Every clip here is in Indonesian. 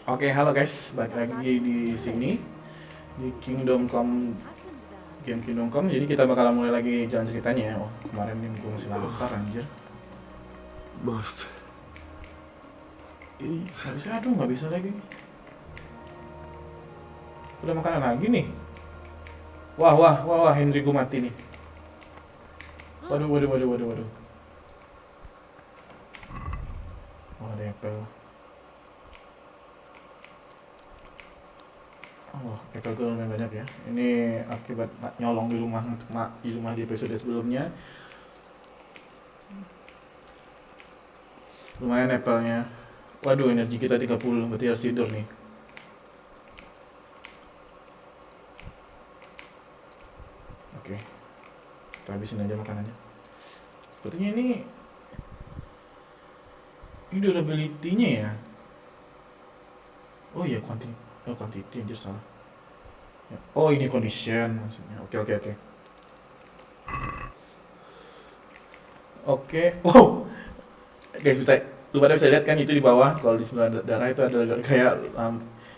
Oke, halo guys, balik lagi di sini di Kingdom Come, game Kingdom Come. Jadi kita bakal mulai lagi jalan ceritanya ya. Oh, kemarin nih gue masih lapar anjir. Must eat. Nggak bisa, aduh nggak bisa lagi. Udah makanan lagi nih. Wah, Henry gue mati nih. Waduh. Oh, ada apple. Oh, apple gue lumayan banyak ya. Ini akibat nyolong di rumah di episode sebelumnya. Lumayan apple-nya. Waduh, energi kita 30, berarti harus tidur nih. Oke, kita habisin aja makanannya. Sepertinya ini durability-nya ya. Oh iya, quantity anjir salah. Ya. Oh, ini condition maksudnya. Oke. Oke. Wow. Guys, lu pada bisa lihat kan itu di bawah, kalau di sebelah darah itu ada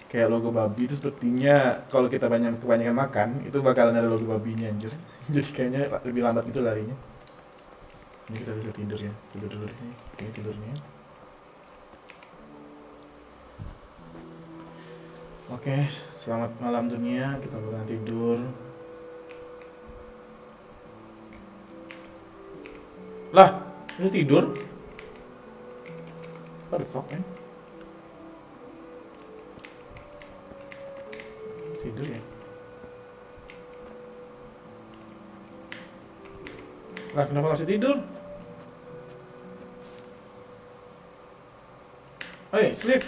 kayak logo babi. Itu sepertinya kalau kita kebanyakan makan, itu bakalan ada logo babinya anjir. Jadi kayaknya lebih lambat gitu larinya. Ini kita bisa tidur ya. Tidur dulu deh. Ini tidurnya. Oke, selamat malam dunia. Kita bakal tidur. Lah, bisa tidur? What the fuck, man? Tidur ya? Lah, kenapa masih tidur? Hey, sleep.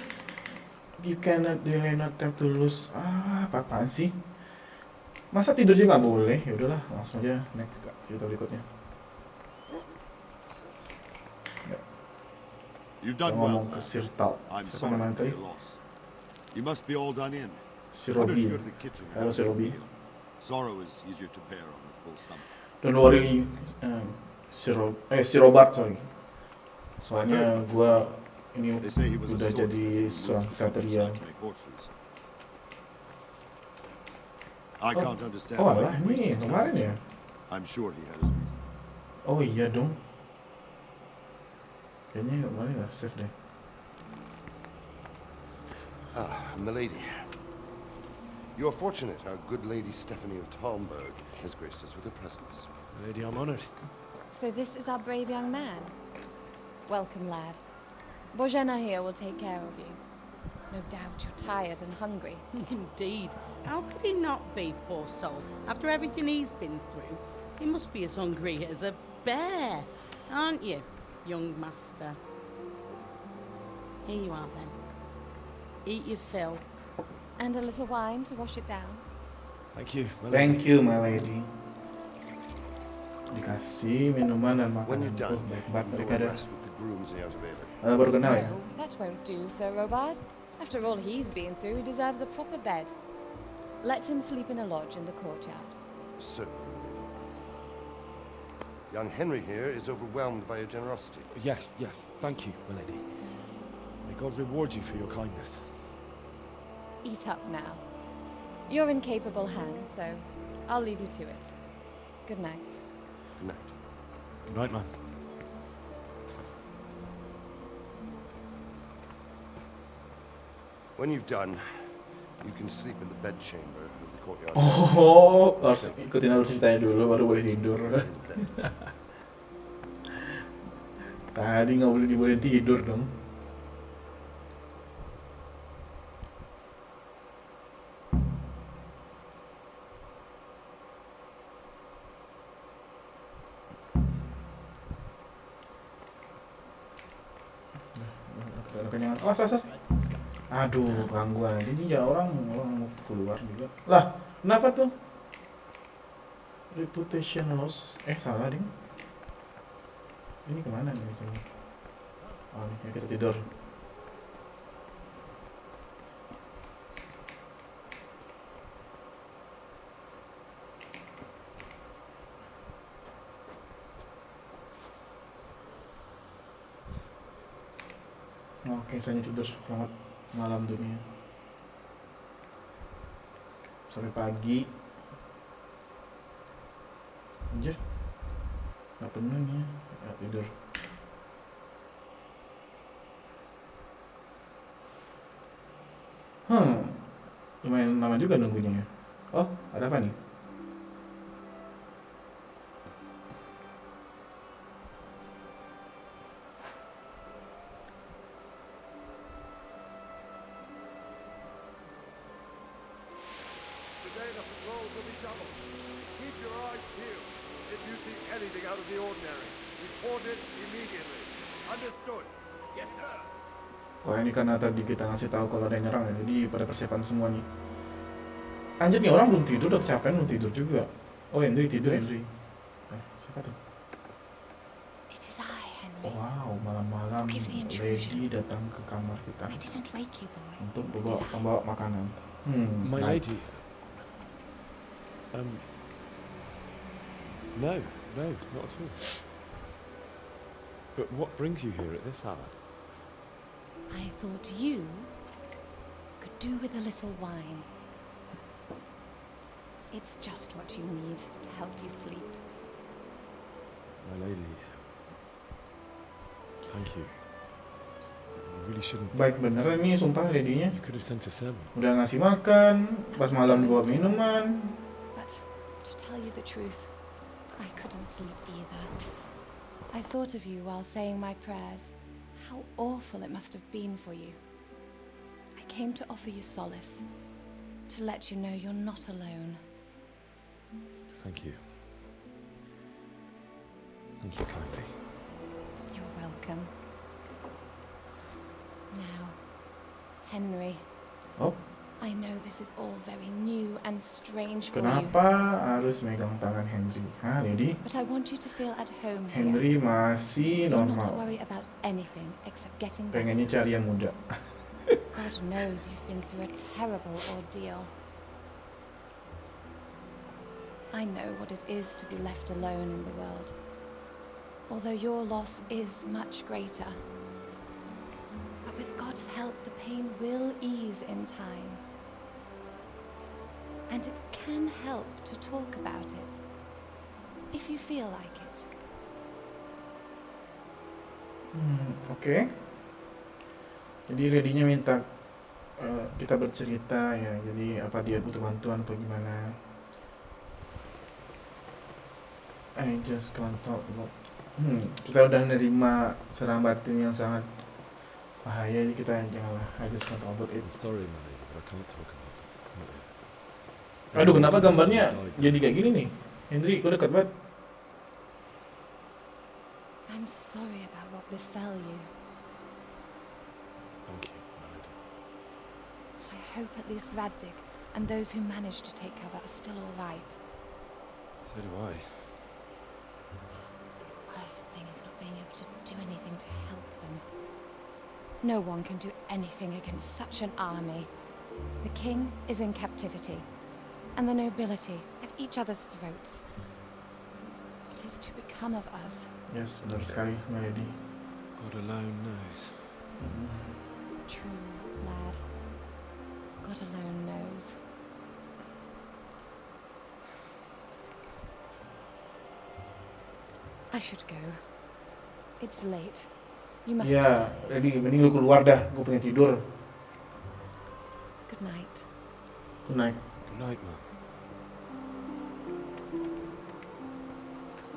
You cannot delay not time to lose. Apaan sih? Masa tidur juga nggak boleh? Ya udahlah, langsung aja next cerita berikutnya. You've Kita done well, ngomong ke lad. Sir Tal. I'm Siapa sorry namanya for tadi? your loss. You must be all done in. Si Why don't Robi. you go to the kitchen and Halo have si a good Robi. meal? Sorrow is easier to bear on a full stomach. Don't worry, si Robert, sorry. I heard Soalnya about your gua father. ini They say he was a udah swordsman jadi who seorang moved to the ksatria. countryside to make horseshoes. I Oh, can't understand oh why alah, he'd waste ini his kemarin talent. ya? I'm sure he had his reason. Oh iya dong. Kayaknya kemarin nggak save deh. Milady. You're fortunate our good lady Stephanie of Talmberg has graced us with her presence. Lady, I'm honored. So this is our brave young man. Welcome, lad. Bojana here will take care of you. No doubt you're tired and hungry. Indeed. How could he not be, poor soul? After everything he's been through, he must be as hungry as a bear, aren't you, young master? Here you are, then. Eat your fill. And a little wine to wash it down. Thank you, my Thank lady. you, my lady. Dikasih minuman dan When makanan. you're done, Baik banget you mereka go ada. rest with the grooms in the outer bailey. Baru kenal ya? No, that won't do, Sir Robard. After all he's been through, he deserves a proper bed. Let him sleep in a lodge in the courtyard. Certainly, milady. Young Henry here is overwhelmed by your generosity. Yes, thank you, my lady. May God reward you for your kindness. Eat up now. You're in capable hands, so I'll leave you to it. Good night. Good night. Good night, man. When you've done, you can sleep in the bedchamber of the courtyard. Oh, harus ikutin alur ceritanya dulu baru boleh tidur. Tadi nggak boleh dibolehin tidur dong. Kenyangan. Oh, sas. Aduh, gangguan. Ini ya orang mau keluar juga. Lah, kenapa tuh? Reputation loss. Salah ding. Ini kemana nih? Oh, nih, kita tidur. Oke, saya tidur. Selamat. malam dunia sampai pagi. Anjir, nggak penuh nih ya tidur. Lumayan lama juga nunggunya ya. Oh, ada apa nih? Today the patrols will be doubled. Keep your eyes peeled. If you see anything out of the ordinary, report it immediately. Understood? Yes, sir. Wah, ini karena tadi kita ngasih tahu kalau ada yang nyerang ya, jadi pada persiapan semua nih. Anjir, nih orang belum tidur, udah kecapean belum tidur juga. Oh, Henry tidur, Henry. Siapa tuh? It is I, Henry. Wow, malam-malam Forgive the intrusion. Lady datang ke kamar kita I didn't wake you, boy. untuk Did I? membawa makanan. My nice. lady. No, not at all. But what brings you here at this hour? I thought you could do with a little wine. It's just what you need to help you sleep. My lady. Thank you. You really shouldn't. Baik bener nih, sumpah Ladynya. You could have sent a sermon. Udah ngasih makan, pas malam bawa minuman. But to tell you the truth, I couldn't sleep either. I thought of you while saying my prayers. How awful it must have been for you. I came to offer you solace, to let you know you're not alone. Thank you. Thank you kindly. You're welcome. Now, Henry, Oh, I know this is all very new and strange for you, kenapa harus megang tangan Henry? Hah, Lady? but I want you to feel at home here. Henry masih You're not to normal. worry about anything except getting better. Pengennya cari yang muda. God knows you've been through a terrible ordeal. I know what it is to be left alone in the world, although your loss is much greater. But with God's help, the pain will ease in time. And it can help to talk about it, if you feel like it. Oke. Jadi Lady-nya minta kita bercerita ya. Jadi apa dia butuh bantuan atau gimana? I just can't talk about. Kita udah nerima serangan batin yang sangat bahaya, jadi kita janganlah. I just can't talk about it. I'm sorry, my lady, but I can't talk about it. Not yet. Aduh, kenapa gambarnya jadi kayak gini nih? Henry, kok dekat banget? I'm sorry about what befell you. Thank you, my lady. I hope at least Radzig and those who managed to take cover are still all right. So do I. Worst thing is not being able to do anything to help them. No one can do anything against such an army. The king is in captivity, and the nobility at each other's throats. What is to become of us? Yes, benar sekali, my lady. God alone knows. True, lad. God alone knows. I should go. It's late. You must be Ya, tired. Lady, mending lu keluar dah. Gue pengen tidur. Good night. Good night. Good night, Mum.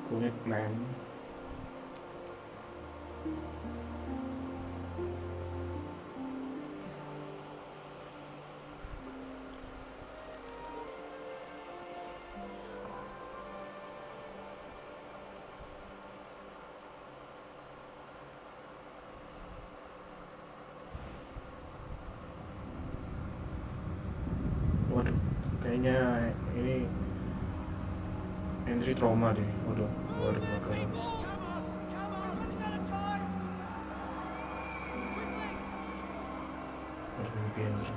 Kulit plan. Waduh, kayaknya ini Henry trauma deh. Waduh, bakalan. Waduh, mimpi Henry.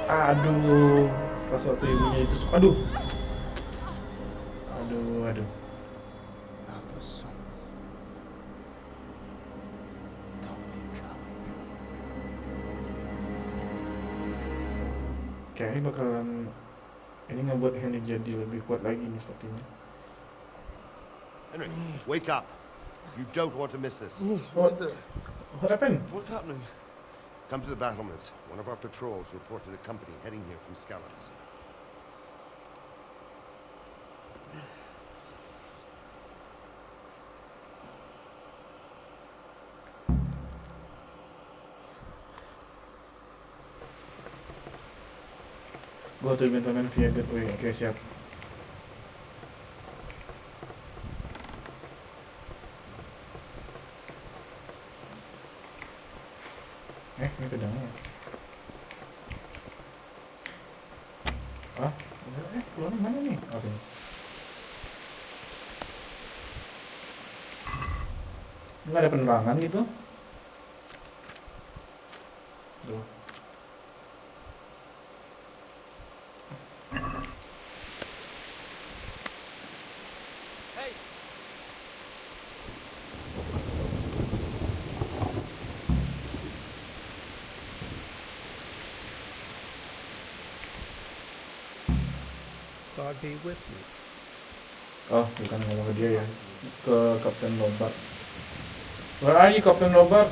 Aduh, pas waktu ibunya itu, aduh. Aduh. Apa son? Kayaknya bakalan ini ngebuat Henry jadi lebih kuat lagi nih sepertinya. Henry, wake up. You don't want to miss this. What happened? What's happening? Come to the battlements. One of our patrols reported a company heading here from Skalitz. Go to Benjamin via gateway. Oke, siap. Ini pedangnya. Keluarnya mana nih? Oh, sini. Nggak ada penerangan gitu? Tuh. God be with you. Oh, bukan ngomong ke dia ya. Ke Kapten Lobart. Where are you, Kapten Lobart?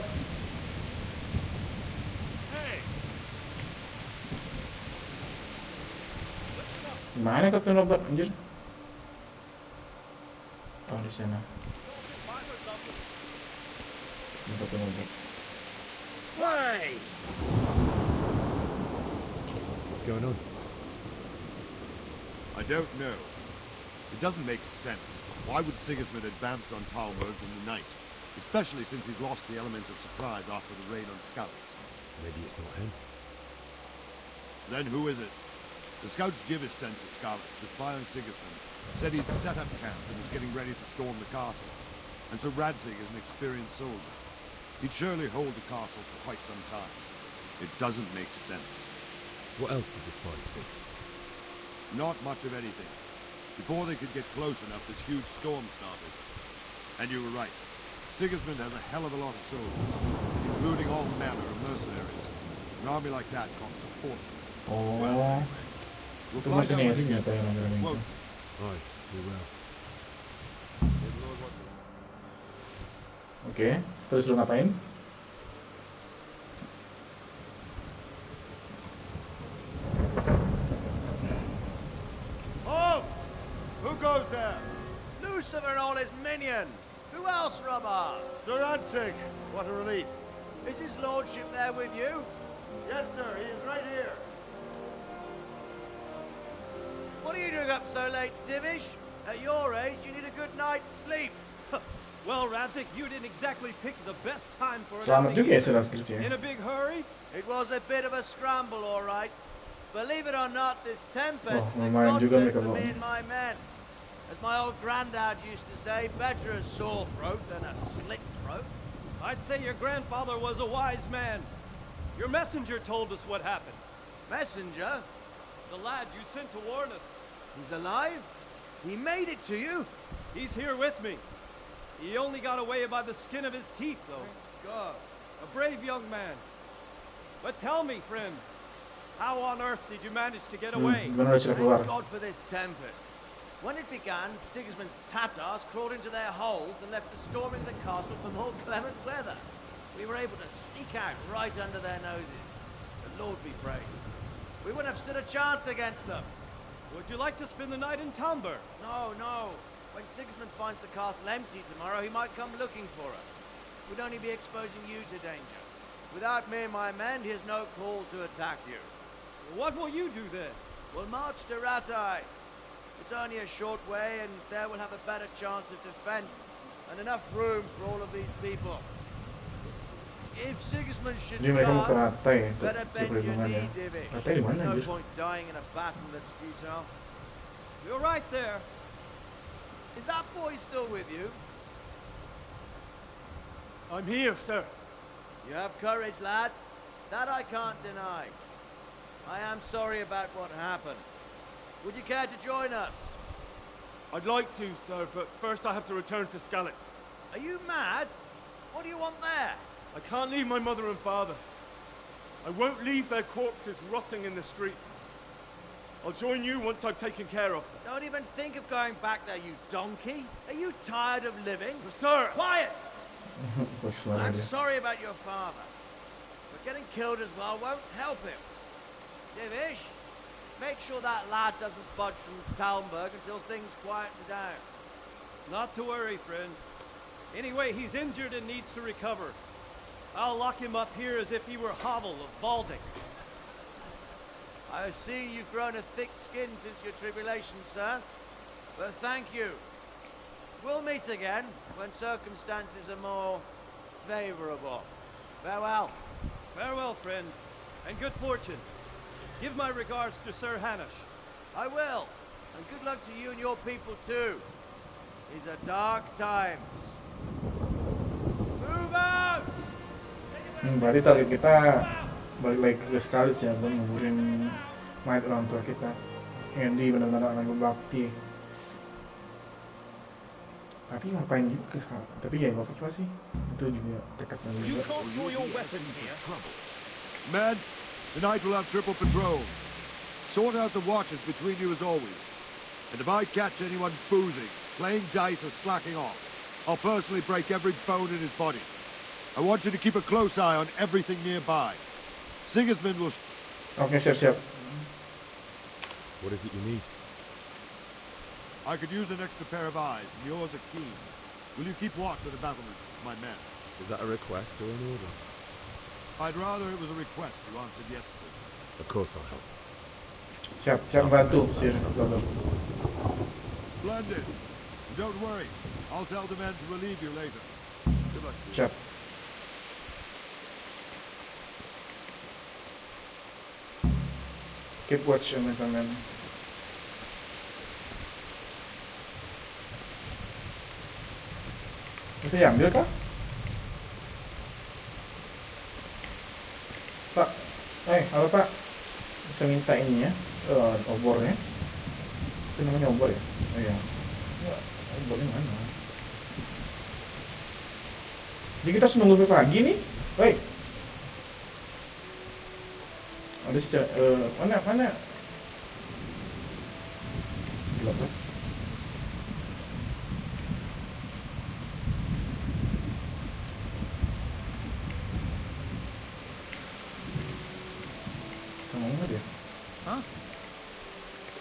Gimana Kapten Lobart, anjir? Oh, di sana. Ini Kapten Lobart. Hey! What's going on? I don't know. It doesn't make sense. Why would Sigismund advance on Talmberg in the night? Especially since he's lost the element of surprise after the raid on Skalitz. Maybe it's not him. Then who is it? The scouts Jivis sent to Skalitz to spy on Sigismund said he'd set up camp and was getting ready to storm the castle. And so Radzig is an experienced soldier. He'd surely hold the castle for quite some time. It doesn't make sense. What else did the spies see? Not much of anything. Before they could get close enough, this huge storm started. And you were right. Sigismund has a hell of a lot of soldiers, including all manner of mercenaries. An army like that costs a fortune. Oh, We'll itu find masih out nih when we ternyata get yang there. ngambil itu. Won't Right, we will. Oke, terus lu ngapain? Halt! Who goes there? Lucifer and all his minions. Who else, Robber? Sir Ansig. What a relief. Is his lordship there with you? Yes, sir. He is right here. What are you doing up so late, Divish? At your age, you need a good night's sleep. Well, Radzik, you didn't exactly pick the best time for an Selamat outing. juga ya Silas Chris ya. In a big hurry? It was a bit of a scramble, all right. Believe it or not, this tempest Oh, is a lumayan juga godsend mereka for bawa. me and my men. As my old granddad used to say, better a sore throat than a slit throat. I'd say your grandfather was a wise man. Your messenger told us what happened. Messenger? The lad you sent to warn us. He's alive? He made it to you? He's here with me. He only got away by the skin of his teeth, though. God. A brave young man. But tell me, friend, how on earth did you manage to get away? Gimana udah keluar? Thank God for this tempest. When it began, Sigismund's Tatars crawled into their holes and left the storming the castle for more clement weather. We were able to sneak out right under their noses. The Lord be praised. We wouldn't have stood a chance against them. Would you like to spend the night in Tamber? No, no. When Sigismund finds the castle empty tomorrow, he might come looking for us. We'd only be exposing you to danger. Without me and my men, he has no call to attack you. What will you do then? We'll march to Ratai. It's only a short way, and there we'll have a better chance of defense and enough room for all of these people. If Sigismund should Jadi mereka mau ke come, Ratai ya untuk better cek bend your perlindungannya. knee, Divish. Ratai di mana No anjir? point dying in a battle that's futile. You're right there. Is that boy still with you? I'm here, sir. You have courage, lad. That I can't deny. I am sorry about what happened. Would you care to join us? I'd like to, sir, but first I have to return to Skalitz. Are you mad? What do you want there? I can't leave my mother and father. I won't leave their corpses rotting in the street. I'll join you once I've taken care of them. Don't even think of going back there, you donkey. Are you tired of living? Sir! Quiet! Bak suara I'm dia. sorry about your father, but getting killed as well won't help him. Divish, make sure that lad doesn't budge from Talmberg until things quieten down. Not to worry, friend. Anyway, he's injured and needs to recover. I'll lock him up here as if he were Havel of Balding. I see you've grown a thick skin since your tribulation, sir. But thank you. We'll meet again when circumstances are more favorable. Farewell. Farewell, friend, and good fortune. Give my regards to Sir Hanush. I will. And good luck to you and your people too. These are dark times. Move out! Berarti target kita balik lagi ke Skalitz ya, buat nguburin mayat orang tua kita. Andy benar-benar anak berbakti. Tapi ngapain juga ke sana? Tapi ya nggak apa-apa sih. Itu juga dekatnya juga. Men, tonight we'll have triple patrol. Sort out the watches between you as always. And if I catch anyone boozing, playing dice or slacking off, I'll personally break every bone in his body. I want you to keep a close eye on everything nearby. Sigismund will... Oke, siap-siap. What is it you need? I could use an extra pair of eyes, and yours are keen. Will you keep watch with the battlements, my men? Is that a request or an order? I'd rather it was a request you answered yes to. Of course I'll help. Siap bantu, Sir. Splendid. And don't worry, I'll tell the men to relieve you later. Good luck to you. Siap. Keep watch, teman-teman. Bisa diambil kah? Pak, halo Pak. Bisa minta ini ya, obornya. Itu namanya obor ya? Oh iya. Ya, obornya mana? Jadi kita harus nunggu sampai pagi nih. Woi. Ada mana? Gelap kan? Sama mana dia? Hah?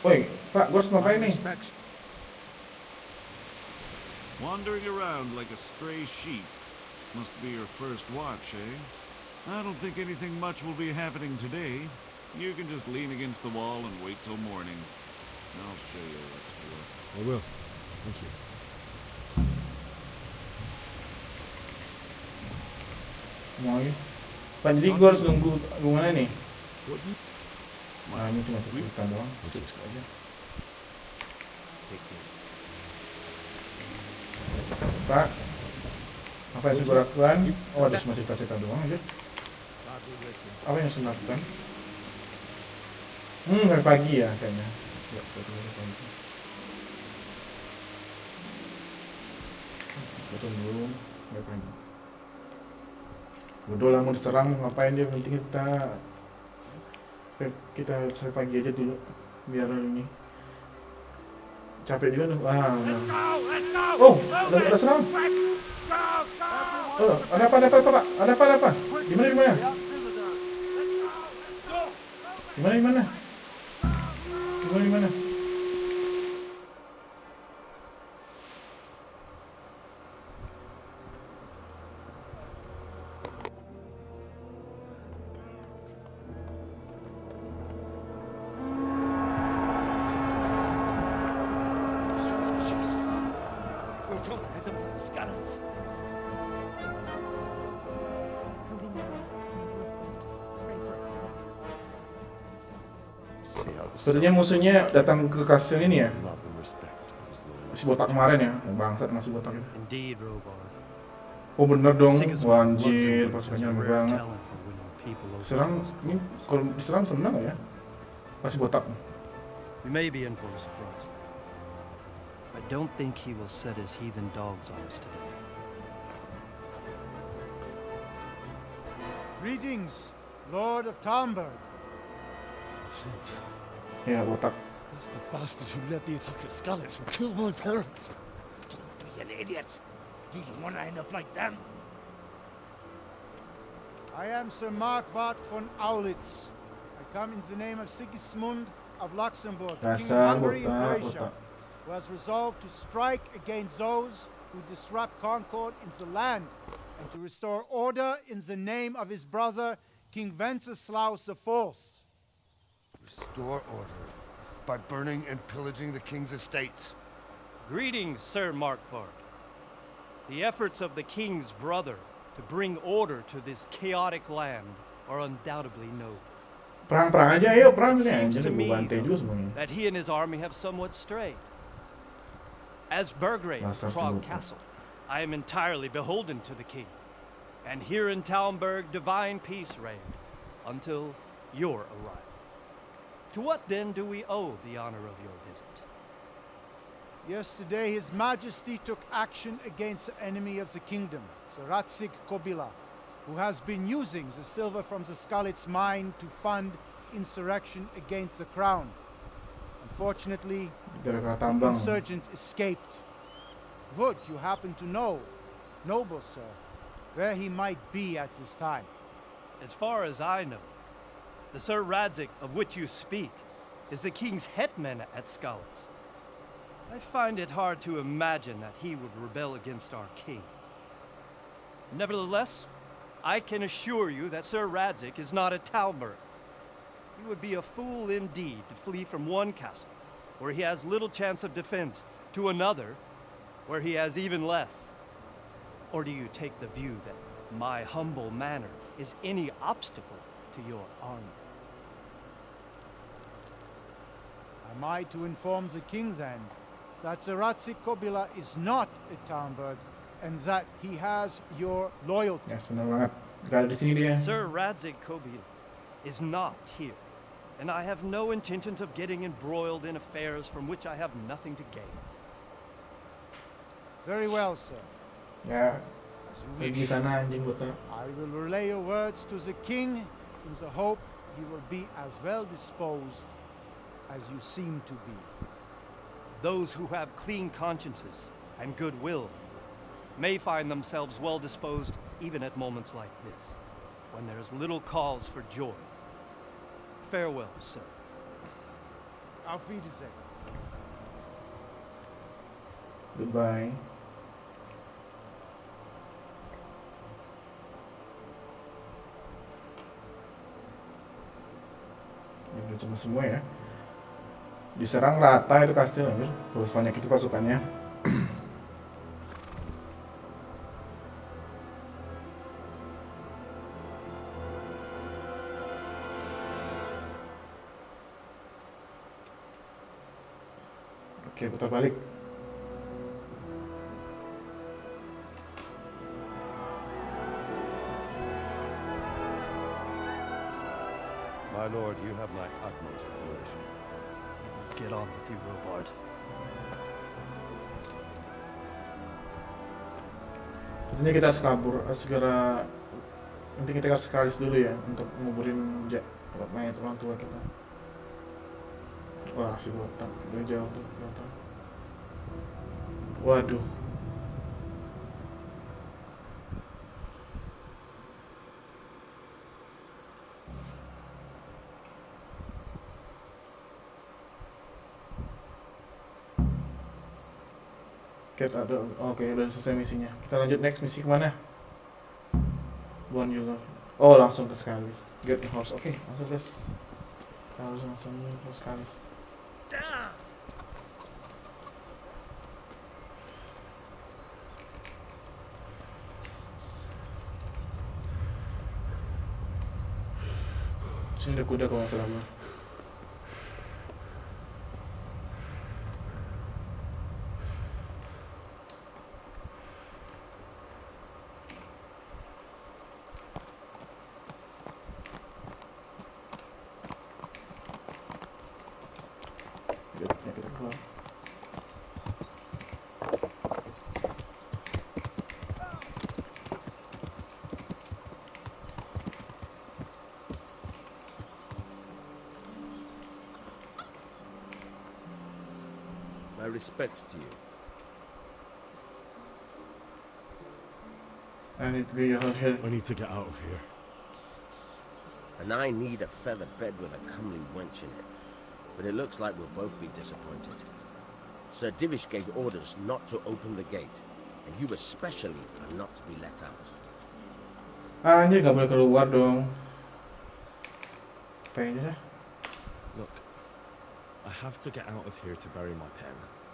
Woi, Pak, gua harus ngapain nih? Wandering around like a stray sheep. Must be your first watch, eh? I don't think anything much will be happening today. You can just lean against the wall and wait till morning. I'll show you what's what. I will. Thank you. Mau ya? Pak, jadi gua harus nunggu mana nih? What do you... Nah, ini cuma satu hutan doang. Sip aja. Pak, apa yang saya lakukan? Oh, ada cuma cerita-cerita doang aja. Apa yang saya lakukan? Sampai pagi ya kayaknya. Ya, sampai pagi. Kita tunggu sampai pagi. Bodoh lah mau diserang, ngapain dia, penting kita sampai pagi aja dulu biar ini capek juga nih. Oh, ada serang. Oh, ada apa Pak? Ada apa? Gimana? Sebenarnya musuhnya datang ke kastil ini ya. Si botak kemarin ya, bangsat masih botak itu. Oh bener dong, wah anjir, pasukannya rame banget. Serang, ini kalau diserang senang gak ya? Masih botak. I don't think he will set his heathen dogs on us today. Greetings, Lord of Talmberg. Ya botak. That's the bastard who led the attack at Scarlet and killed my parents. Don't be an idiot. You don't want to end up like them. I am Sir Markwart von Aulitz. I come in the name of Sigismund of Luxembourg, King of Dasar Hungary and botak, Croatia, botak. who has resolved to strike against those who disrupt concord in the land and to restore order in the name of his brother, King Wenceslaus IV. Restore order by burning and pillaging the king's estates. Greetings, Sir Markvard. The efforts of the king's brother to bring order to this chaotic land are undoubtedly noble. Perang-perang aja, ayo perang It nih. seems Jadi to gue me, bantai juga though, semuanya. that he and his army have somewhat strayed. As Burgrave of Dasar Prague sibuk. Castle, I am entirely beholden to the king. And here in Talmberg, divine peace reigned until your arrival. To what then do we owe the honor of your visit? Yesterday, His Majesty took action against the enemy of the kingdom, the Ratsig Kobila, who has been using the silver from the Skalitz mine to fund insurrection against the crown. Unfortunately, Gara-gara the tambang. insurgent escaped. Would you happen to know, noble sir, where he might be at this time? As far as I know, the Sir Radzik of which you speak is the king's hetman at Skalitz. I find it hard to imagine that he would rebel against our king. Nevertheless, I can assure you that Sir Radzik is not at Talmberg. He would be a fool indeed to flee from one castle, where he has little chance of defense, to another, where he has even less. Or do you take the view that my humble manner is any obstacle to your army? Am I to inform the king's end that the Ratsig Kobila is not at Talmberg and that he has your loyalty? Ya, benar banget. Gak ada di sini dia. Sir Radzik Kobil is not here, and I have no intentions of getting embroiled in affairs from which I have nothing to gain. Very well, sir. Ya, As you pergi wish. sana anjing botak. I will relay your words to the king in the hope he will be as well disposed as you seem to be. Those who have clean consciences and goodwill may find themselves well disposed even at moments like this, when there is little cause for joy. Farewell, sir. Auf Wiedersehen. Goodbye. Ini udah cuma semua ya. Diserang rata itu kastil anjir. Kalau sebanyak itu pasukannya. Oke, putar balik. My lord, you have my utmost admiration. Get on with you, Robard. Tentunya kita harus kabur, segera. Nanti kita harus kalis dulu ya untuk nguburin mayat orang tua kita. Wah, si botak, udah jauh tuh botak. Waduh. Oke, udah selesai misinya. Kita lanjut next misi kemana? One you love. Oh, langsung ke Skalis. Get the horse. Oke, langsung guys. Kita harus langsung ke Skalis. Sini ada kuda kalau nggak salah gua. Kita keluar. respects to you. I need to be out here. I need to get out of here. And I need a feather bed with a comely wench in it. But it looks like we'll both be disappointed. Sir Divish gave orders not to open the gate, and you especially are not to be let out. Anjir, gak boleh keluar dong. Kayaknya dah. Look, I have to get out of here to bury my parents.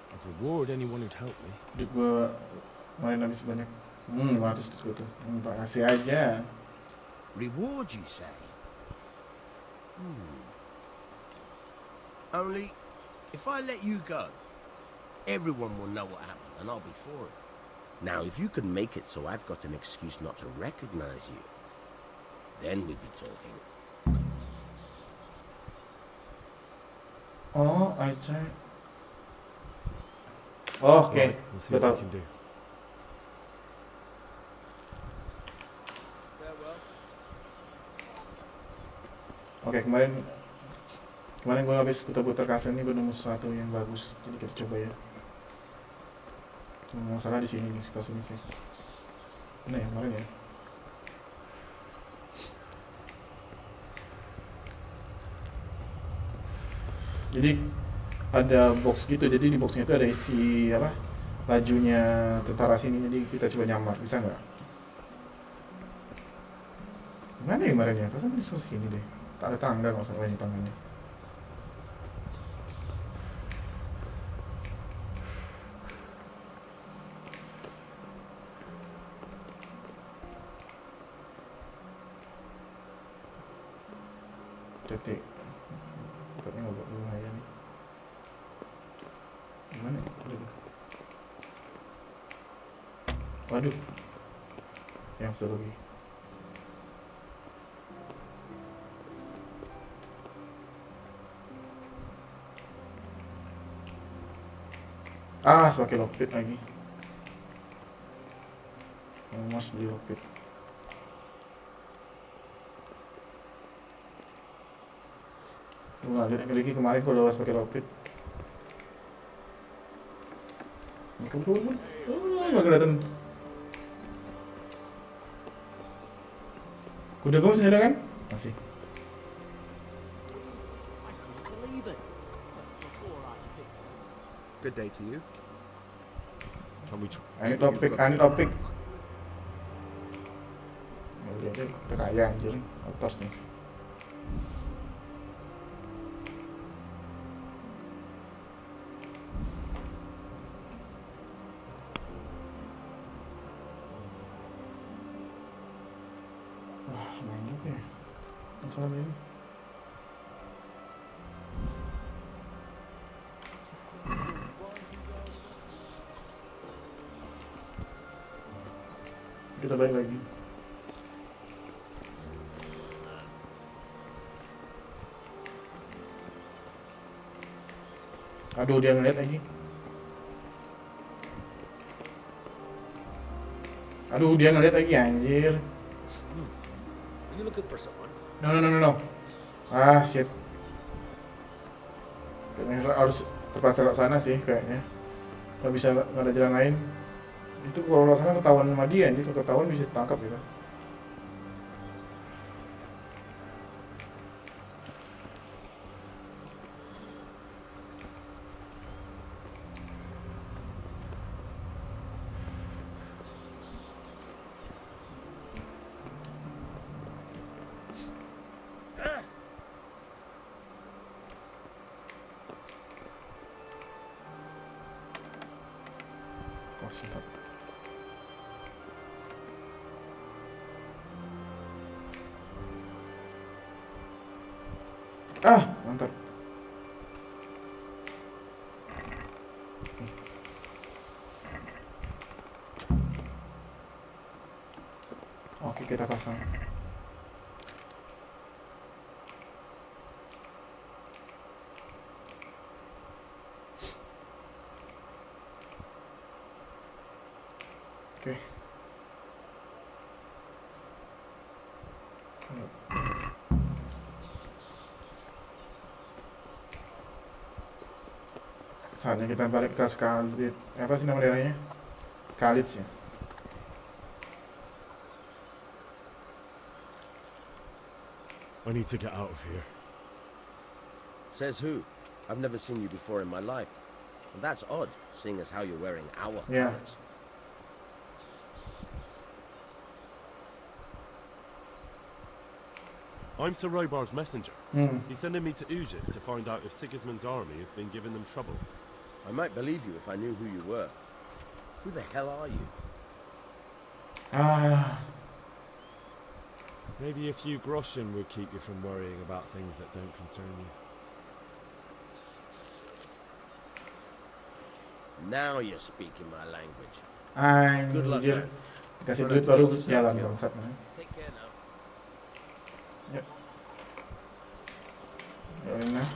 I'd reward anyone who'd help me. Duit gua main habis banyak. 500 duit gua tuh. Pak kasih aja. Reward, you say? Only, if I let you go, everyone will know what happened, and I'll be for it. Now, if you can make it so I've got an excuse not to recognize you, then we'd be talking. Oh, I check. Oh, oke, Right, we'll see what betul. we can do. Oke, kemarin gue habis putar-putar kasih ini gue nemu sesuatu yang bagus, jadi kita coba ya. Cuma masalah di sini nih, sekitar sini sih. Ini ya, kemarin ya. Jadi ada box gitu, jadi di boxnya itu ada isi apa? Bajunya tentara sini, jadi kita coba nyamar, bisa nggak? Mana ya kemarin ya? Pasal di sini deh. Tak ada tangga kalau sampai ini tangganya. Detik. Tempatnya nggak lumayan nih. Gimana ya? Waduh. Yang seru lagi. Pakai lockpit lagi. Mas beli lockpit. Lihat lagi kemarin kalau lewas pakai lockpit. Nggak kelihatan. Kuda gue masih ada kan? Masih. Good day to you. Ini topik. Udah deh, kita kaya anjir. Atas nih. Wah, lumayan juga ya. Masalah ini. Kita balik lagi. Aduh, dia ngeliat lagi. Anjir. Are you looking for someone? No. Ah, shit. Kayaknya harus terpaksa ke sana sih kayaknya. Nggak ada jalan lain. Itu kalau ke sana ketahuan sama dia, jadi kalau ketahuan bisa ditangkap gitu. Oh, sempat. Mantap. Oke, kita pasang. Oke. Saatnya kita balik ke Scarlet. Apa sih nama daerahnya? Scarlet ya. I need to get out of here. Says who? I've never seen you before in my life. And that's odd, seeing as how you're wearing our Yeah. colors. I'm Sir Robar's messenger. Hmm. He's sending me to Ujis to find out if Sigismund's army has been giving them trouble. I might believe you if I knew who you were. Who the hell are you? Maybe a few groschen would keep you from worrying about things that don't concern you. Now you're speaking my language. Good luck, Anjir. man. Kasih duit baru jalan Kill. bangsat. Take care now. Yep. Yaudah, nah.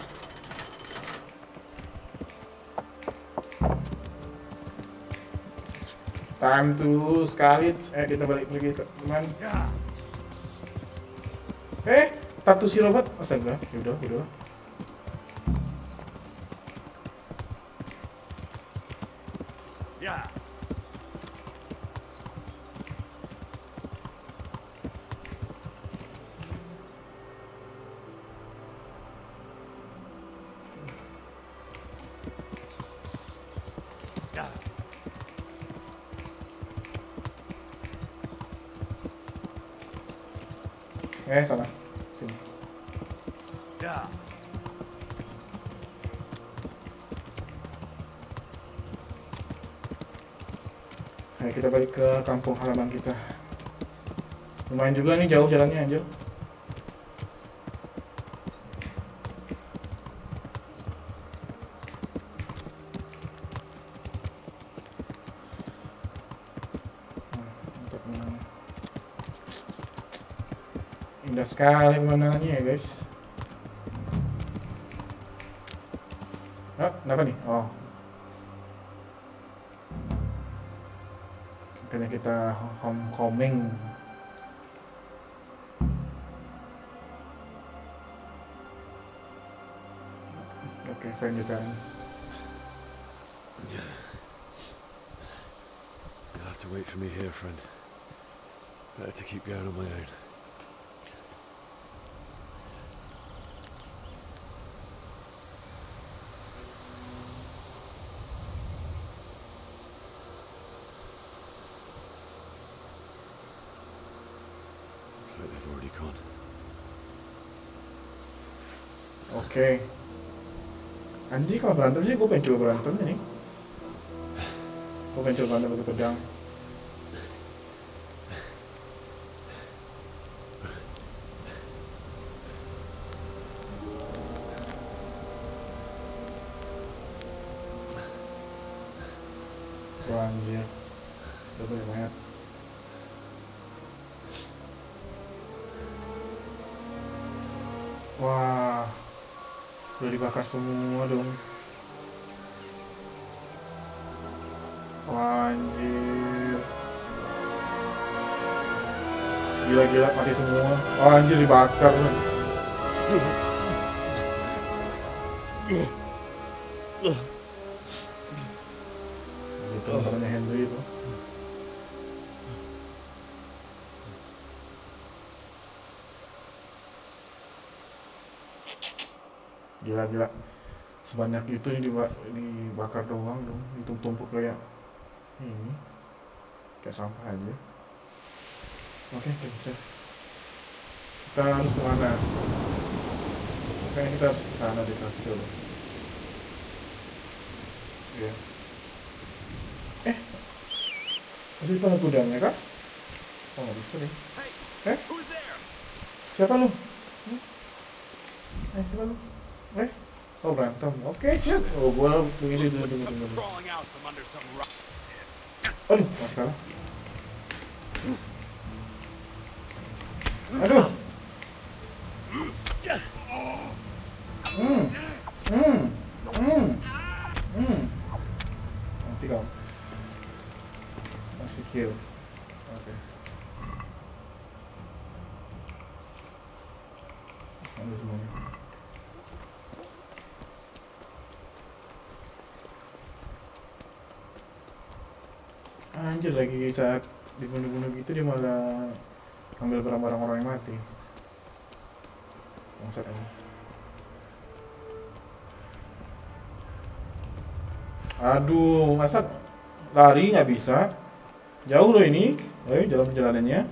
Time to Scarlet. Kita balik lagi ke teman. Tatu si robot. Astaga, udah. Yeah. Sana. Sini. Yeah. Ayo kita balik ke kampung halaman kita. Lumayan juga nih jauh jalannya anjir. Indah sekali pemandangannya ya guys. Kenapa nih? Oh. Makanya kita homecoming. Oke, lanjutan. You'll have to wait for me here, friend. Better to keep going on my own. They've already gone. Oke. Anjir kalau berantem sih gue pengen coba berantem nih. Gue pengen coba berantem pakai pedang. Wah anjir. Udah banyak banget. Wah, udah dibakar semua dong. Wah, anjir. Gila mati semua. Wah, anjir dibakar. Itu temannya Henry itu. Gila. Sebanyak itu dibakar doang dong. Ditumpuk kayak ini. Kayak sampah aja. Oke, kita bisa. Kita harus kemana? Kayaknya kita harus ke sana di kastil. Iya. Masih di depan gudangnya kah? Oh, nggak bisa deh. Siapa lu? Siapa lu? Oh berantem. Oke, siap. Oh, gua begini dulu. Aduh, masalah. Aduh. Nanti kau masih kill. Oke. Ambil semuanya. Anjir, lagi saat dibunuh-bunuh gitu dia malah ambil barang-barang orang yang mati. Bangsat ini. Aduh, masa lari nggak bisa? Jauh loh ini. Ayo jalan perjalanannya.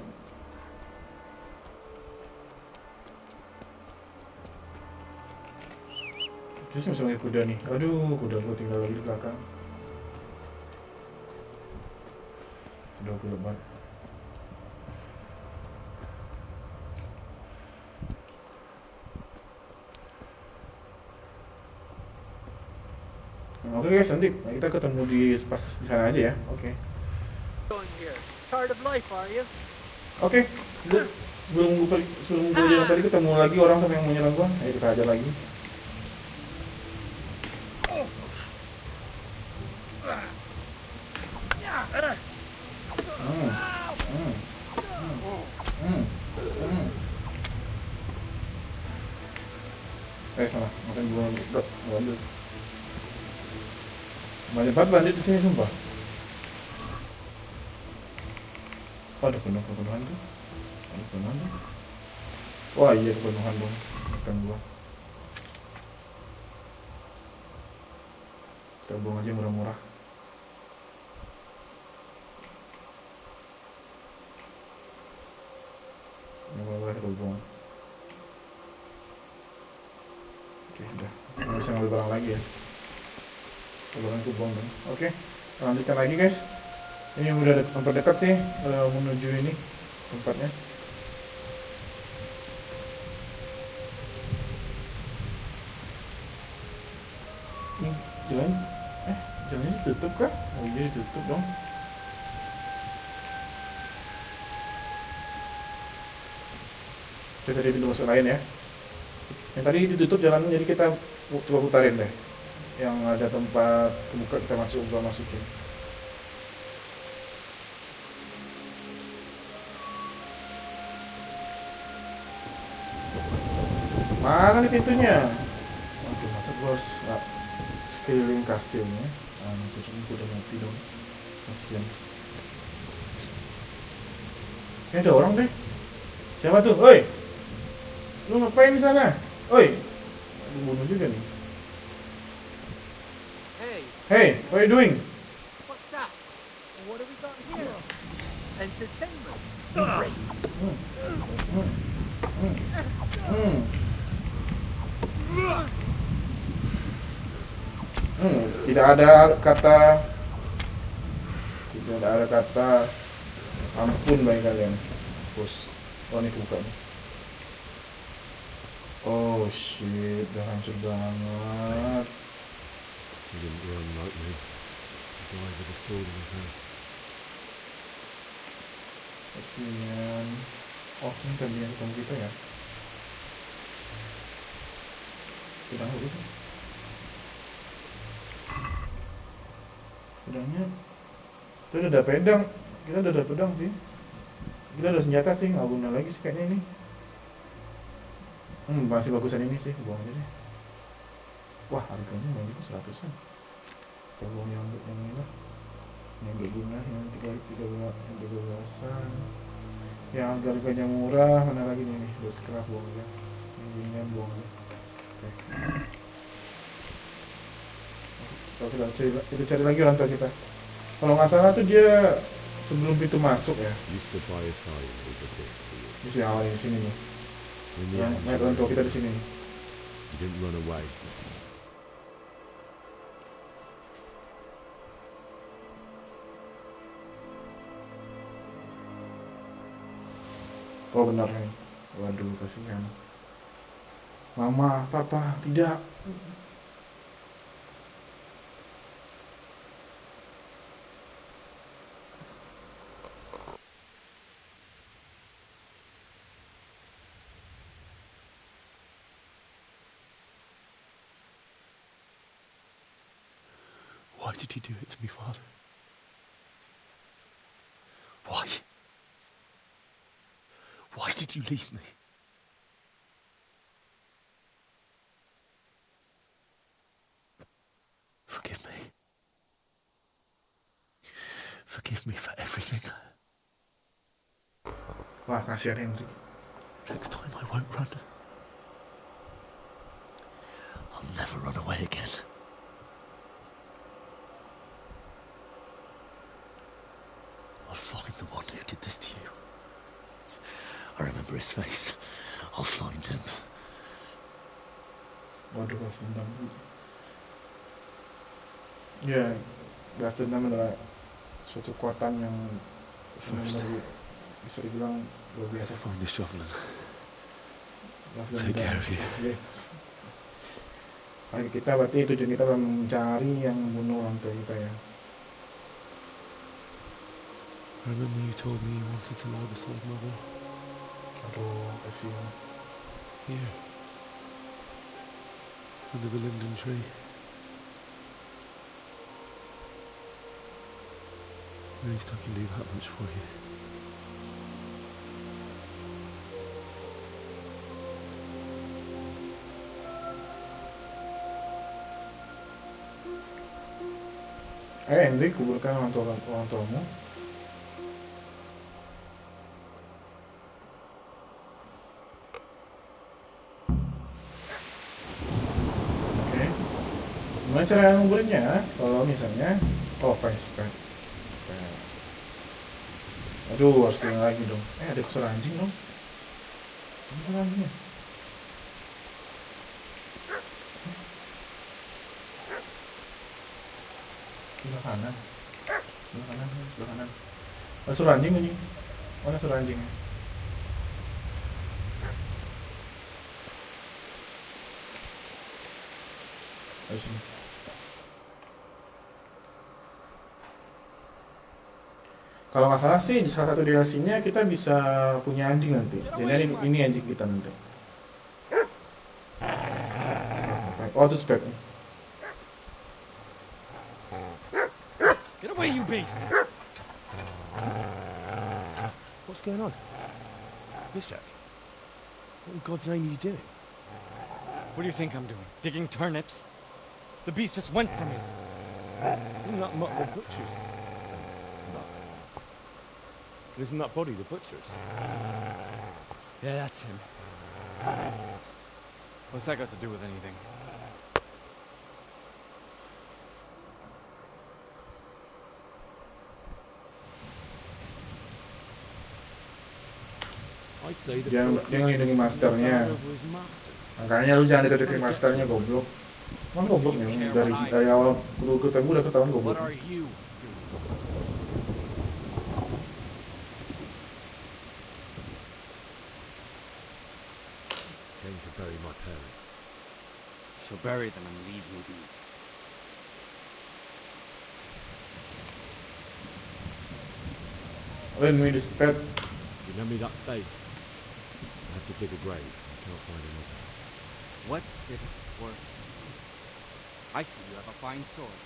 Terus masih ngeliat kuda nih. Aduh, kuda gue tinggal lagi di belakang. Kuda gue lebat. Oke guys, nanti kita ketemu di pas di sana aja ya. Oke. Tired of life, are you? Oke. Sebelum gue jalan tadi ketemu lagi orang sama yang mau nyerang gua. Ayo kita aja lagi. Salah, makan gua ambil. Banyak banget bandit di sini sumpah. Ada penuhan tuh. Ada penuhan tuh. Wah iya penuhan dong. Makan gua. Kita buang aja murah-murah. Murah-murah kita buang. Oke, udah. Nggak bisa ngambil barang lagi ya. Barang itu buang dong. Oke, lanjutkan lagi guys. Ini udah hampir dekat sih menuju ini tempatnya. Ini jalannya ditutup kah? Oh iya ditutup dong. Kita cari pintu masuk lain ya. Yang tadi ditutup jalannya, jadi kita coba putarin deh. Yang ada tempat kebuka kita masukin. Mana nih pintunya? Waduh, masa gue harus sekeliling kastilnya. Jadi gue udah mati dong. Kasian. Kayaknya ada orang deh. Siapa tuh? Oi! Lu ngapain di sana? Oi! Bunuh juga nih. Hey, what are you doing? What's that? What have we got here? Entertainment. Tidak ada kata ampun bagi kalian. Bos. Oh ini kebuka nih. Oh shit, udah hancur banget. He didn't run like me. He died with a sword in his hand. Kasian. Oh ini kan dia ketemu kita ya. Pedang bagus nih. Pedangnya kita udah ada pedang. Kita udah ada pedang sih. Kita ada senjata sih, nggak guna lagi sih kayaknya ini. Masih bagusan ini sih, buang aja deh. Wah harganya banyak 100-an. Kita buang yang ini lah. Yang gak guna, yang 13-an. Yang harganya murah, mana lagi nih, buat scrap buang aja. Yang gini buang aja. Oke. Kita cari lagi orang tua kita. Kalau nggak salah tuh dia sebelum pintu masuk ya. Di sini awalnya di sini nih. Yang orang tua kita di sini. He didn't run away. Oh benar nih. Waduh kasihan. Mama, papa, tidak. Why did you do it to me, Father? Why? Why did you leave me? Forgive me. forgive me for everything. Wah, kasihan Henry. Next time I won't run. I'll never run away again. I'll find the one who did this to you. I remember his face. I'll find him. Waduh, balas dendam. Ya, balas dendam adalah suatu kekuatan yang benar-benar bisa dibilang luar biasa. Find the shovel and Balas take care of you. Oke. Target kita berarti tujuan kita adalah mencari yang membunuh orang tua kita ya. I remember you told me you wanted to lie beside Mother. Aduh, kasihan. Here. Under the linden tree. At least I can do that much for you. Henry, kuburkan orang tuamu. Oke. Gimana cara nguburinnya? Kalau misalnya, face pack. Aduh, harus pulang lagi dong. Ada suara anjing dong. Mana suara anjingnya? Sebelah kanan. Ada suara anjing anjing. Mana suara anjingnya? Di sini. Kalau nggak salah sih di salah satu DLC-nya kita bisa punya anjing nanti. Jadi ini anjing kita nanti. Oh, itu speknya. Get away, you beast! What's going on? Bishop? What in God's name are you doing? What do you think I'm doing? Digging turnips? The beast just went for me. Isn't that not the butcher's? Isn't that body the butcher's? Yeah, that's him. What's that got to do with anything? I'd say the Dia ngelindungi masternya. Makanya lu jangan deket-deket masternya, goblok. Emang goblok nih, dari awal lu ketemu udah ketahuan goblok. Came to bury my parents. She'll bury them and leave me be. When we sped. You lend me that spade? I have to dig a grave. I can't find another. What's it worth? I see you have a fine sword.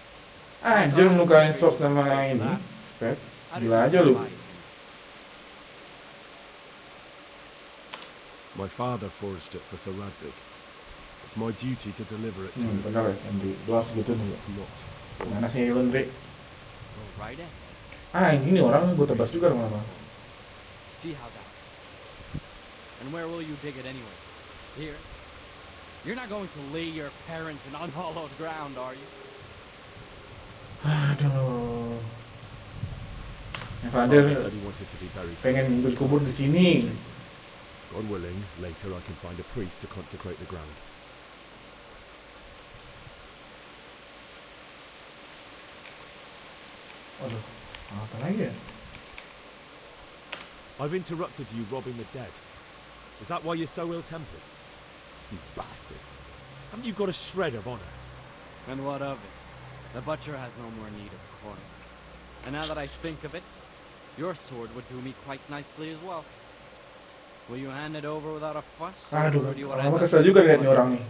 Anjir, nukarin sword sama ini. Sped. Gila aja lu. My father forged it for Sir Radzik. It's my duty to deliver it to him. Benar ya, Henry. Lu harus gitu nih. It's not. Mana sih Henry? Go right ahead. Ini orang gue tebas juga lama-lama. See how that. And where will you dig it anyway? Here? You're not going to lay your parents in unhallowed ground, are you? Aduh. Father said he wanted to be buried. Pengen dikubur di sini. God willing, later I can find a priest to consecrate the ground. Waduh, apa lagi ya? I've interrupted you robbing the dead. Is that why you're so ill-tempered? You bastard. Haven't you got a shred of honor? And what of it? The butcher has no more need of corn. And now that I think of it, your sword would do me quite nicely as well. Will you hand it over without a fuss? Aduh, lama kesel juga lihat nih orang nih.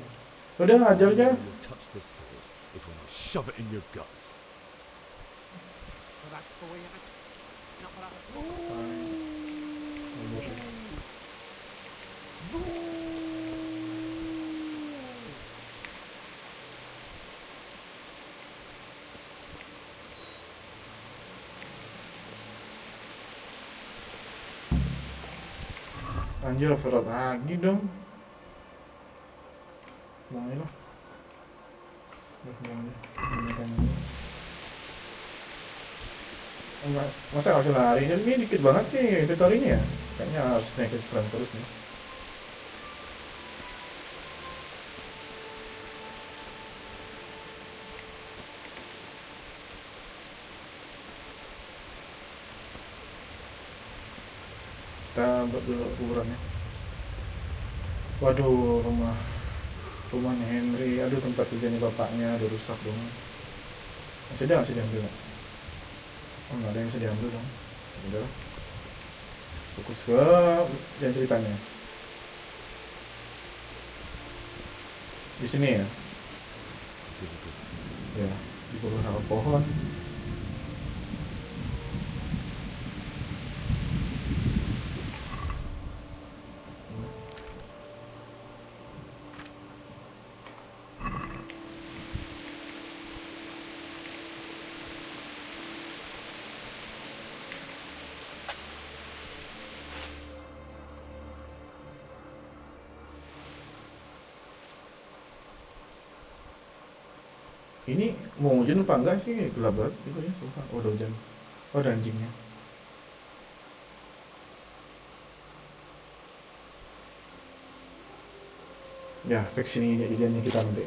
Udah, aja aja. When you touch this sword is when I shove it in your guts. So that's the way of it. Not what I was Anjir, overload lagi dong. Buang aja lah. Buang aja. Masa nggak usah lari? Ini dikit banget sih inventory-nya ya. Kayaknya harus naik ke front terus nih. Kita buat dulu kuburannya. Waduh, rumahnya Henry. Aduh, tempat kerjanya bapaknya udah rusak dong. Masih diambil. Oh, nggak ada yang bisa diambil dong. Udah. Fokus ke yang ceritanya. Di sini ya. Ya, di beberapa pohon. Ini mau hujan apa enggak sih? Gelap banget gitu ya, sumpah. Oh, udah hujan. Oh, ada anjingnya. Ya, fix ini iliannya kita nanti.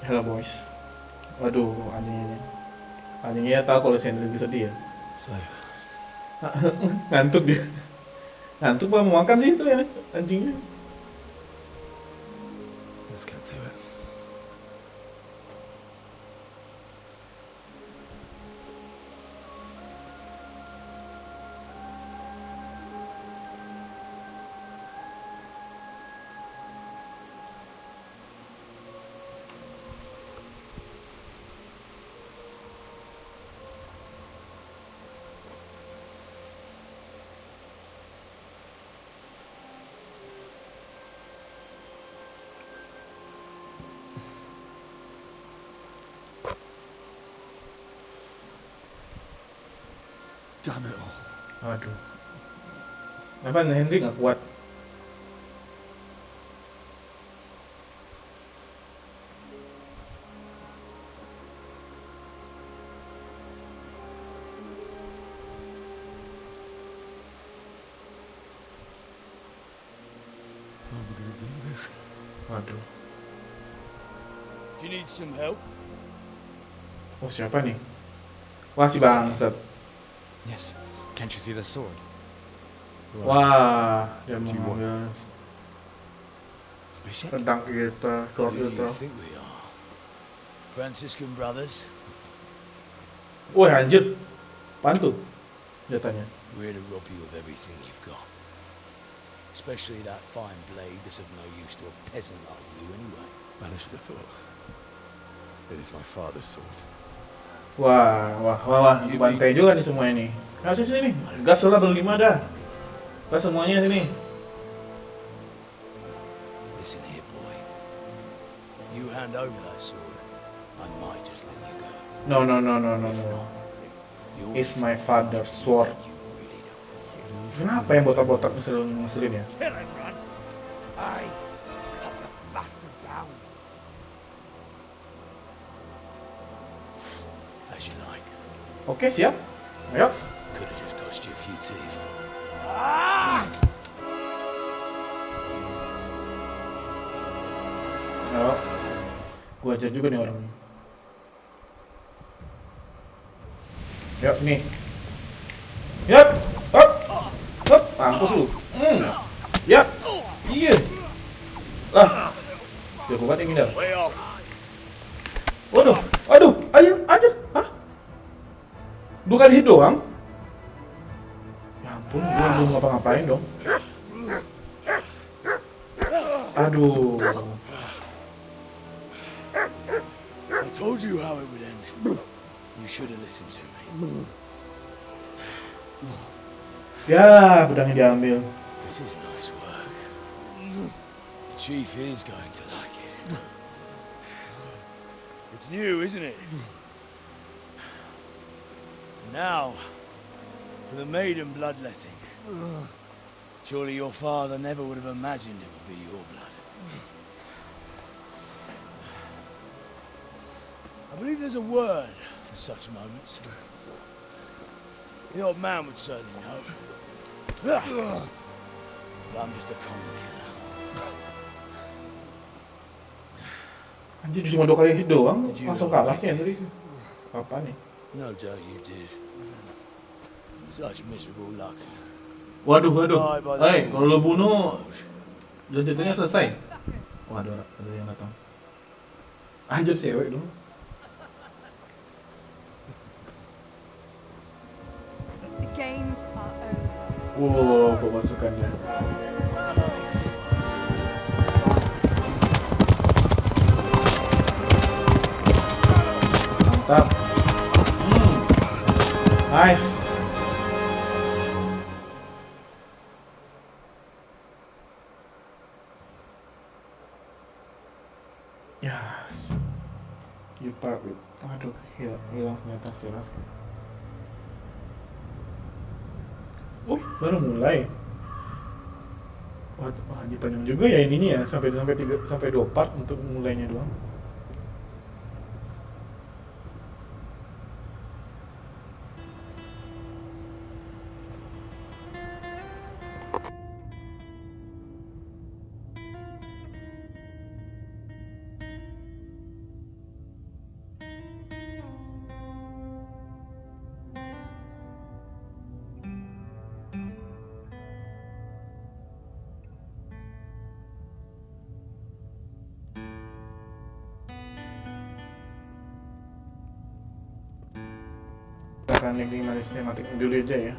Hello boys. Waduh, anjingnya tahu kalau Sandra lagi sedih ya. Ngantuk dia. Ngantuk apa mau makan sih itu ya anjingnya. Let's get to it. Damn it all. Waduh. Kenapa Henry nggak kuat? How are we gonna do this? Waduh. Do you need some help? Oh, siapa nih? Wah, si bangsat. Yes. Can't you see the sword? Wah, dia mau ngambil Bishop? pedang kita, sword Who do kita. you think we are? Franciscan brothers? Wah, anjir. Pantu jatanya. We're here to rob you of everything you've got. Especially that fine blade that's of no use to a peasant like you anyway. Banish the thought. It is my father's sword. Wah, bantai juga nih semua ini. Nah, sini. Gas lah berlima dah. Gas semuanya sini. Listen here, boy. You hand over that sword, I might just let you go. No. It's my father's sword. Kenapa yang botak-botak ngeselin ya? Kill him, Runt. I got the bastard down. As you like. Oke, siap. Ayo. Could have just cost you a few teeth. Ayo. Gua ajar juga nih orang. Yuk, sini. Yap. Hop. Hop. Mampus lu. Yap. Iya. Lah. Dia kuat yang ngindar. Waduh. Aduh. Ayo, aja. Hah? 2 kali hit doang? Ya ampun, gua belum ngapa-ngapain dong. Aduh. I told you how it would end. You should have listened to me. Ya, pedangnya diambil. This is nice work. The chief is going to like it. It's new, isn't it? Now, for the maiden bloodletting. Surely your father never would have imagined it would be your blood. I believe there's a word for such moments. The old man would certainly know. But I'm just a common killer. Anjir cuma 2 kali hit doang, langsung kalah sih Henry. Apa nih? No doubt you did. Such miserable luck. Waduh. Kalau lo bunuh, ceritanya selesai. Waduh, ada yang datang. Anjir cewek dong. The games are over. Wow, pemasukannya. Mantap. Nice. Yes. You part with. Aduh, hilang ternyata silas. Baru mulai. Wah, anjir panjang juga ya ininya ya, sampai 2 part untuk mulainya doang. Kita akan nikmati sinematik dulu aja ya.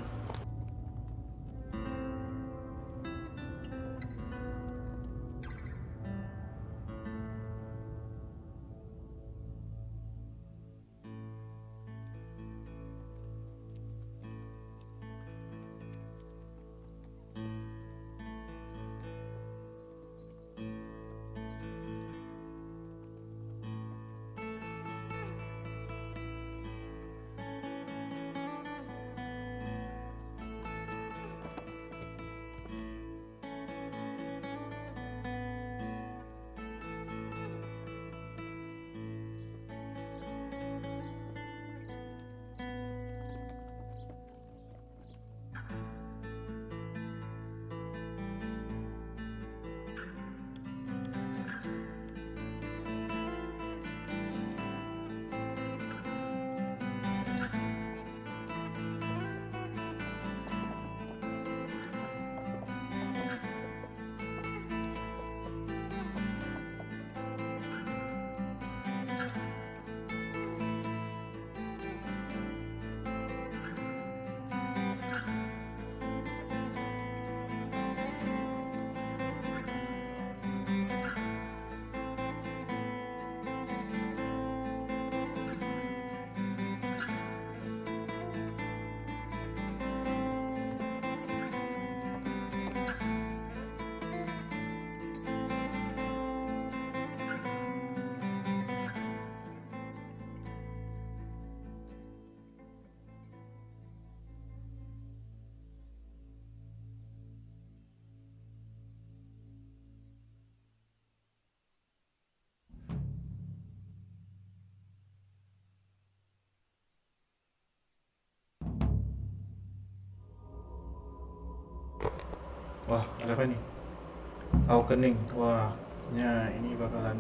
Wah, ada apa nih? Awakening. Wah, ya ini bakalan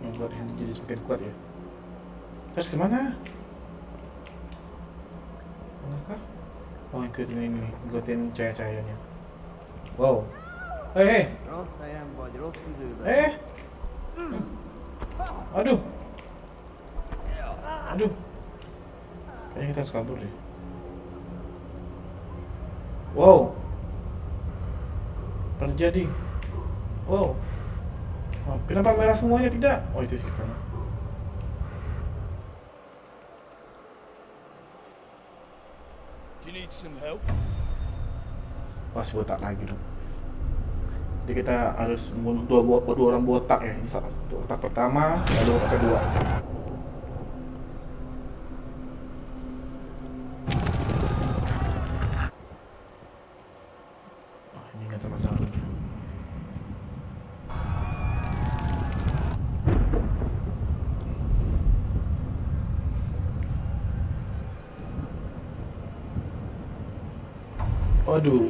membuat Henry jadi semakin kuat ya. Terus kemana? Kenapa? Oh, ikutin ini, ikutin cahaya-cahayanya. Wow. Hei. Aduh. Kayaknya kita harus kabur deh. Wow. Terjadi. Wow. Oh, kenapa merah semuanya tidak? Oh, itu kita. Do you need need some help? Wah, si botak lagi dong. Jadi kita harus membunuh dua orang botak ya. Ini botak pertama, lalu botak kedua. Oh, ini nggak ada masalah. Waduh.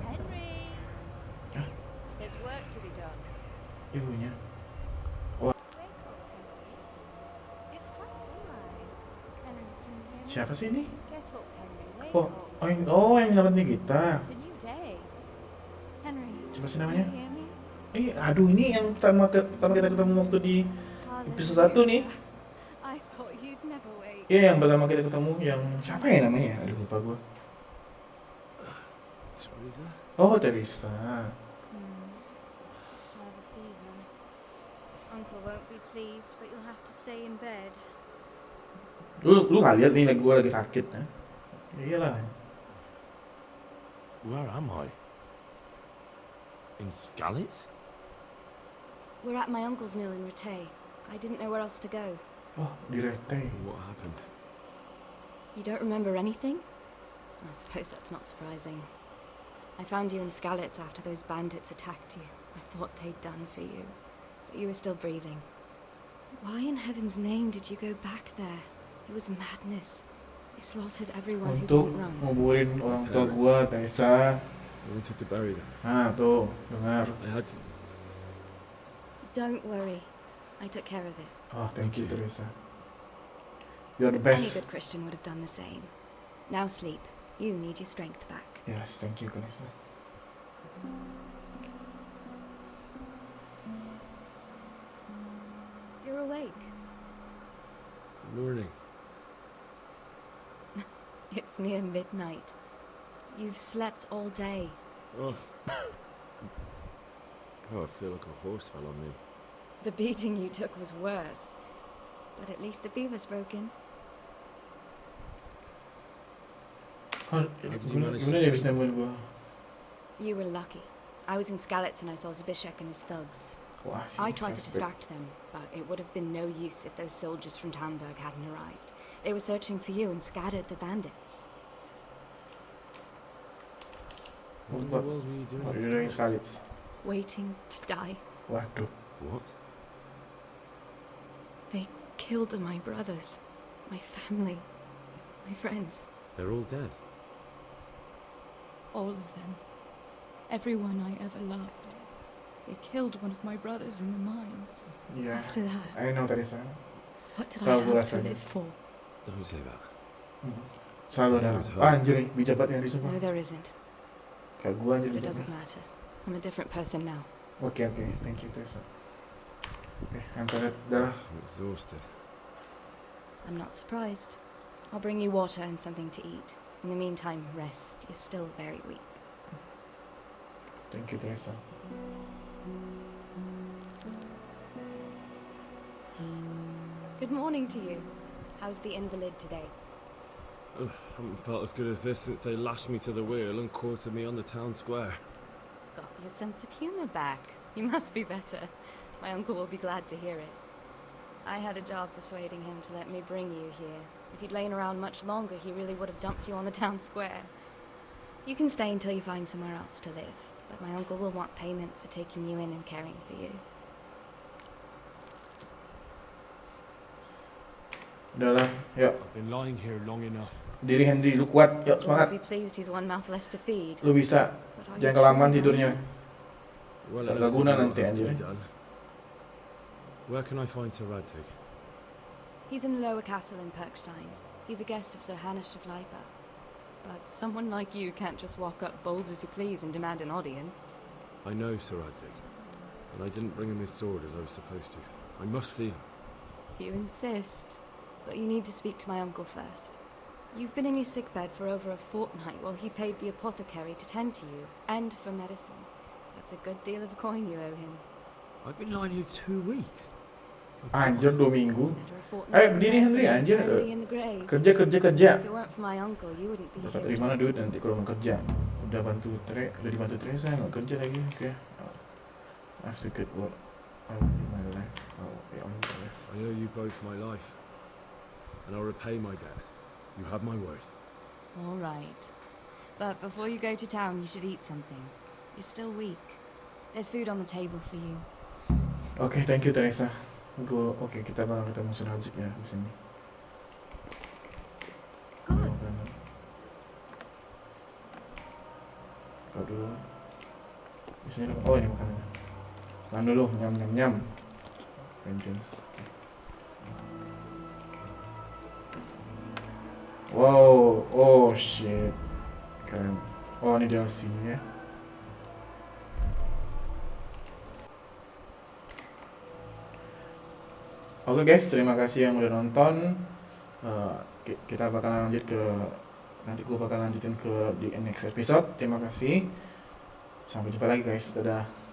Henry! There's work to be done. Ibunya. Wah, Wake up, Henry. It's past sunrise. Henry, can you hear me? siapa sih ini? Get up, Henry. Wake Oh, up. yang nyelamatin kita. It's a new day. Henry, Siapa sih namanya? can you hear me? Aduh, ini yang pertama kita ketemu waktu di episode 1 nih. I thought you'd never wake. Iya, yang pertama kita ketemu yang siapa ya namanya? Aduh, lupa gua. Teresa? Oh, Teresa. Still have a fever. Uncle won't be pleased, but you'll have to stay in bed. Lu nggak lihat nih gua lagi sakit ya? Ya iyalah. Where am I? In Skalitz? We're at my uncle's mill in Rattay. I didn't know where else to go. Oh, di Rattay. What happened? You don't remember anything? I suppose that's not surprising. I found you in Skalitz after those bandits attacked you. I thought they'd done for you, but you were still breathing. Why in heaven's name did you go back there? It was madness. They slaughtered everyone who Untuk didn't run. nguburin orang tua gua, Teresa. I wanted to bury them. Ah, tuh, dengar. I had to... Don't worry. I took care of it. Oh, thank you, Teresa. You're the Any best. good Christian would have done the same. Now sleep. You need your strength back. Yes, thank you, Teresa. You're awake. Morning. It's near midnight. You've slept all day. Oh. Oh, I feel like a horse fell on me. The beating you took was worse. But at least the fever's broken. Oh, gimana dia bisa nemuin gua? You were lucky. I was in Skalitz and I saw Zbyszek and his thugs. Wah, I tried to distract them, but it would have been no use if those soldiers from Talmberg hadn't arrived. They were searching for you and scattered the bandits. What in the world were you doing What are in you doing in Skalitz? Skalitz? Waiting to die. Waduh. What? They killed my brothers, my family, my friends. They're all dead. All of them. Everyone I ever loved. They killed one of my brothers in the mines. Yeah, After that, I know, Teresa. what did I Tahu gua have to rasanya. live for? Don't say that. Selalu ada. It was her. Ah, anjir nih, bijabat yang di semua. No, there isn't. Kayak gua anjir But it bijabat. doesn't matter. I'm a different person now. Okay, thank you, Teresa. Okay, I'm tired. Dah. I'm exhausted. I'm not surprised. I'll bring you water and something to eat. In the meantime, rest. You're still very weak. Thank you, Teresa. Good morning to you. How's the invalid today? Ugh, haven't felt as good as this since they lashed me to the wheel and quartered me on the town square. Got your sense of humor back. You must be better. My uncle will be glad to hear it. I had a job persuading him to let me bring you here. If you'd lain around much longer, he really would have dumped you on the town square. You can stay until you find somewhere else to live, but my uncle will want payment for taking you in and caring for you. Udahlah, yuk. I've been lying here long enough. Diri Henry, lu kuat. Yuk, semangat. I'll be pleased he's one mouth less to feed. Lu bisa. But are you Jangan kelamaan truly tidurnya. Well, Gak enough to guna do what nanti has to be anjir. done. Where can I find Sir Radzig? He's in the lower castle in Perkstein. He's a guest of Sir Hanush of Leipa. But someone like you can't just walk up bold as you please and demand an audience. I know Sir Radzig, and I didn't bring him his sword as I was supposed to. I must see him. If you insist. But you need to speak to my uncle first. You've been in your sickbed for over a fortnight while he paid the apothecary to tend to you, and for medicine. That's a good deal of coin you owe him. I've been lying here 2 weeks. Anjir 2 minggu. Berdiri Henry anjir. Kerja. If it weren't for my uncle, you wouldn't be Dapat here. dari mana duit nanti kalau mau kerja? Udah dibantu Teresa nggak kerja lagi. Oke. I have to get what I want in my life. On my life. I owe you both my life, and I'll repay my debt. You have my word. All right. But before you go to town, you should eat something. You're still weak. There's food on the table for you. Oke, thank you Teresa. Oke, kita bakal ketemu Radzic ya di sini. Good. Kau dulu. Di sini dong. Oh, ini makanannya. Makan dulu, nyam. Vengeance. Wow, oh shit. Keren. Oh, ini DLC ya. Oke guys, terima kasih yang udah nonton. Kita bakal lanjut nanti gue bakal lanjutin di next episode. Terima kasih. Sampai jumpa lagi guys. Dadah.